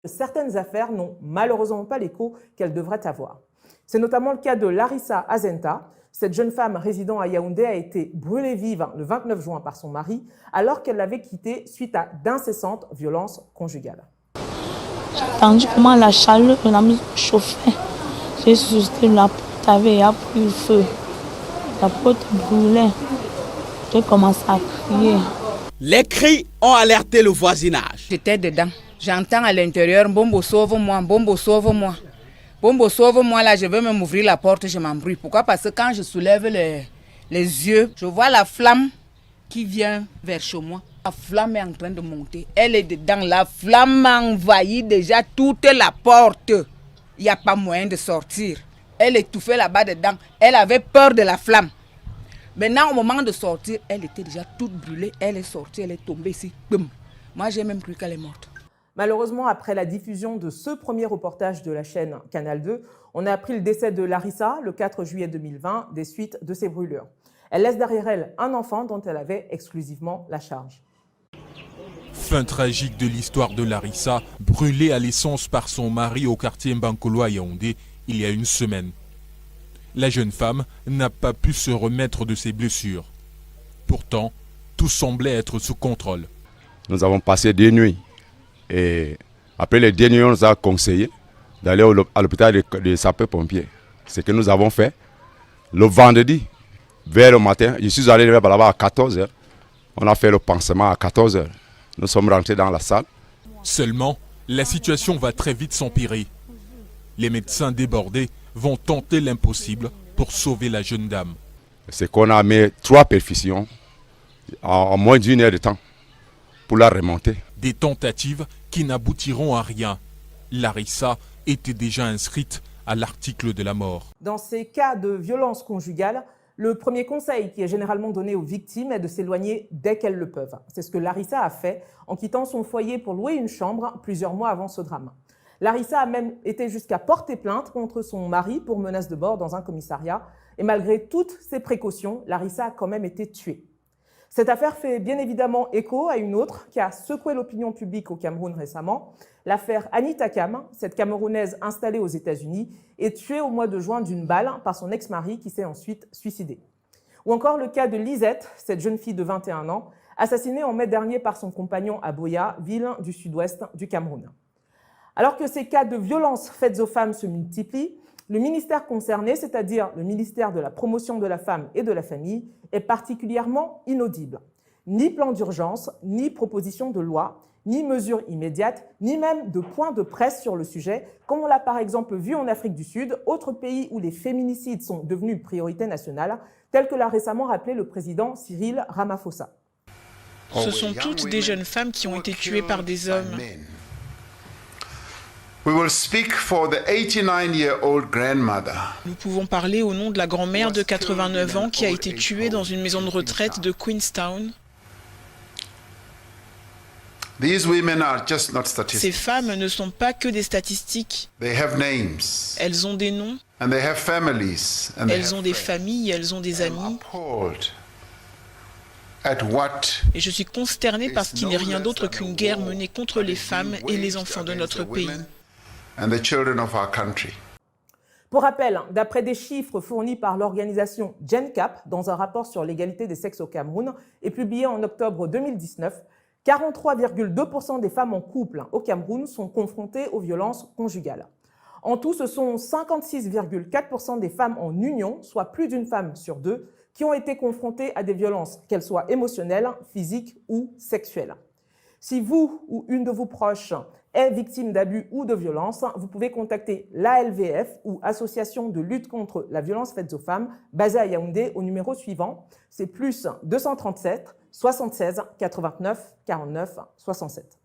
Certaines affaires n'ont malheureusement pas l'écho qu'elles devraient avoir. C'est notamment le cas de Larissa Azenta. Cette jeune femme résidant à Yaoundé a été brûlée vive le 29 juin par son mari alors qu'elle l'avait quitté suite à d'incessantes violences conjugales. J'ai entendu comment la chaleur de la maison chauffait. J'ai suscité la porte avait pris le feu. La porte brûlait. J'ai commencé à crier. Les cris ont alerté le voisinage. J'étais dedans. J'entends à l'intérieur, Bombo sauve-moi, Bombo sauve-moi. Bombo sauve-moi, là je veux même ouvrir la porte, je m'embrouille. Pourquoi? Parce que quand je soulève les yeux, je vois la flamme qui vient vers chez moi. La flamme est en train de monter. Elle est dedans. La flamme a envahi déjà toute la porte. Il n'y a pas moyen de sortir. Elle étouffait là-bas dedans. Elle avait peur de la flamme. Maintenant, au moment de sortir, elle était déjà toute brûlée. Elle est sortie, elle est tombée ici. Boum. Moi, j'ai même cru qu'elle est morte. Malheureusement, après la diffusion de ce premier reportage de la chaîne Canal 2, on a appris le décès de Larissa le 4 juillet 2020 des suites de ces brûlures. Elle laisse derrière elle un enfant dont elle avait exclusivement la charge. Fin tragique de l'histoire de Larissa, brûlée à l'essence par son mari au quartier Mbankolo à Yaoundé il y a une semaine. La jeune femme n'a pas pu se remettre de ses blessures. Pourtant, tout semblait être sous contrôle. Nous avons passé des nuits. Et après les 2 nuits, on nous a conseillé d'aller à l'hôpital des sapeurs-pompiers. Ce que nous avons fait. Le vendredi, vers le matin, je suis allé là-bas à 14 h. On a fait le pansement à 14 h. Nous sommes rentrés dans la salle. Seulement, la situation va très vite s'empirer. Les médecins débordés vont tenter l'impossible pour sauver la jeune dame. C'est qu'on a mis 3 perfusions en moins d'1 heure de temps pour la remonter. Des tentatives qui n'aboutiront à rien. Larissa était déjà inscrite à l'article de la mort. Dans ces cas de violence conjugale, le premier conseil qui est généralement donné aux victimes est de s'éloigner dès qu'elles le peuvent. C'est ce que Larissa a fait en quittant son foyer pour louer une chambre plusieurs mois avant ce drame. Larissa a même été jusqu'à porter plainte contre son mari pour menace de mort dans un commissariat. Et malgré toutes ces précautions, Larissa a quand même été tuée. Cette affaire fait bien évidemment écho à une autre qui a secoué l'opinion publique au Cameroun récemment. L'affaire Anita Kam, cette Camerounaise installée aux États-Unis, est tuée au mois de juin d'une balle par son ex-mari qui s'est ensuite suicidé. Ou encore le cas de Lisette, cette jeune fille de 21 ans, assassinée en mai dernier par son compagnon à Boya, ville du sud-ouest du Cameroun. Alors que ces cas de violences faites aux femmes se multiplient, le ministère concerné, c'est-à-dire le ministère de la Promotion de la Femme et de la Famille, est particulièrement inaudible. Ni plan d'urgence, ni proposition de loi, ni mesures immédiates, ni même de point de presse sur le sujet, comme on l'a par exemple vu en Afrique du Sud, autre pays où les féminicides sont devenus une priorité nationale, tel que l'a récemment rappelé le président Cyril Ramaphosa. Ce sont toutes des jeunes femmes qui ont été tuées par des hommes. We will speak for the 89-year-old grandmother. Nous pouvons parler au nom de la grand-mère de 89 ans qui a été tuée dans une maison de retraite de Queenstown. These women are just not statistics. Ces femmes ne sont pas que des statistiques. They have names. Elles ont des noms. And they have families. And elles ont des familles, elles ont des amis. Et je suis consterné parce qu'il n'est rien d'autre qu'une guerre menée contre les femmes et les enfants de notre pays. Pour rappel, d'après des chiffres fournis par l'organisation GenCap dans un rapport sur l'égalité des sexes au Cameroun et publié en octobre 2019, 43,2% des femmes en couple au Cameroun sont confrontées aux violences conjugales. En tout, ce sont 56,4% des femmes en union, soit plus d'une femme sur 2, qui ont été confrontées à des violences, qu'elles soient émotionnelles, physiques ou sexuelles. Si vous ou une de vos proches est victime d'abus ou de violences, vous pouvez contacter l'ALVF ou Association de lutte contre la violence faite aux femmes, basée à Yaoundé, au numéro suivant, c'est +237 76 89 49 67.